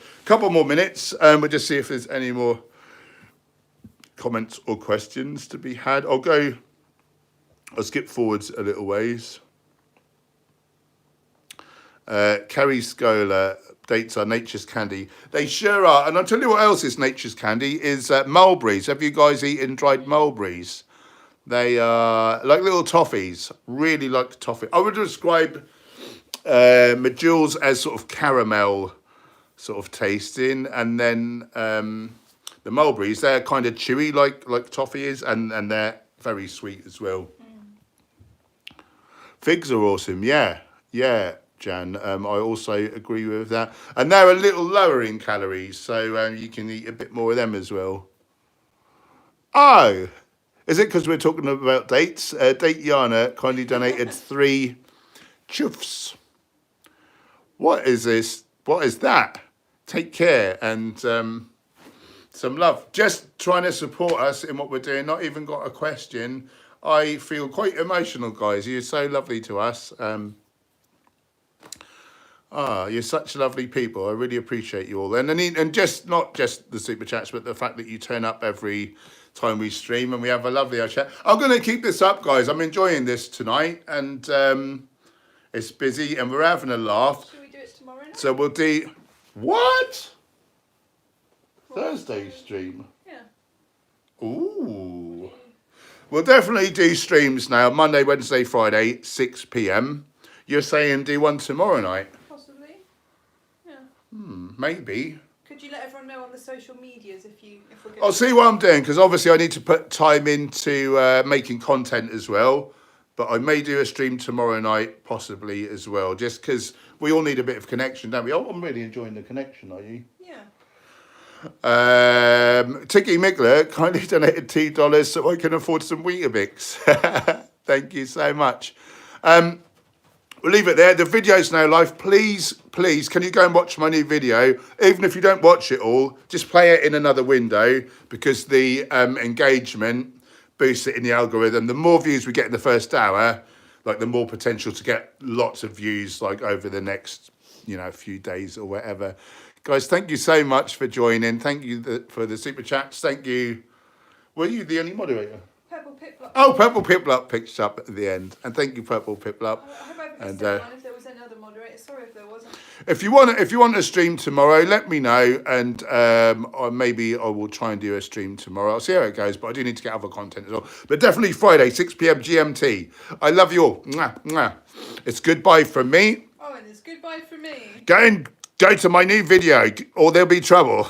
We'll just see if there's any more comments or questions to be had. I'll skip forwards a little ways. Kerry Scola, dates are nature's candy. They sure are. And I'll tell you what else is nature's candy is mulberries. Have you guys eaten dried mulberries? They are like little toffees. Really like toffee. I would describe Medjool's as sort of caramel sort of tasting. And then the mulberries, they're kind of chewy like toffee is. And they're very sweet as well. Figs are awesome. Yeah. Jan, I also agree with that. And they're a little lower in calories, so you can eat a bit more of them as well. Oh, is it because we're talking about dates? Date Yana kindly donated 3 chuffs. What is this? What is that? Take care and some love. Just trying to support us in what we're doing. Not even got a question. I feel quite emotional, guys. You're so lovely to us. You're such lovely people. I really appreciate you all. And just not just the super chats, but the fact that you turn up every time we stream and we have a lovely chat. I'm going to keep this up, guys. I'm enjoying this tonight, and it's busy, and we're having a laugh. Should we do it tomorrow night? So we'll do what? Thursday stream. Yeah. Ooh. We'll definitely do streams now. Monday, Wednesday, Friday, 6 p.m. You're saying do one tomorrow night? Possibly. Yeah. Maybe. Could you let everyone know on the social medias if we're going I'll see what I'm doing, because obviously I need to put time into making content as well. But I may do a stream tomorrow night, possibly as well, just because we all need a bit of connection, don't we? Oh, I'm really enjoying the connection, are you? Yeah. Tiki Migler kindly donated $2 so I can afford some Weetabix. Thank you so much. We'll leave it there. The video's now live. Please, can you go and watch my new video? Even if you don't watch it all, just play it in another window, because the engagement boosts it in the algorithm. The more views we get in the first hour, like the more potential to get lots of views like over the next, few days or whatever. Guys, thank you so much for joining. Thank you for the super chats. Thank you. Were you the only moderator? Purple Piplup. Oh, Purple Piplup picked up at the end. And thank you, Purple Piplup. I hope I missed anyone if there was another moderator. Sorry if there wasn't. If you want to stream tomorrow, let me know, and or maybe I will try and do a stream tomorrow. I'll see how it goes, but I do need to get other content as well. But definitely Friday, 6 p.m. GMT. I love you all. Mwah, mwah. It's goodbye from me. Oh, and it's goodbye from me. Go to my new video, or there'll be trouble.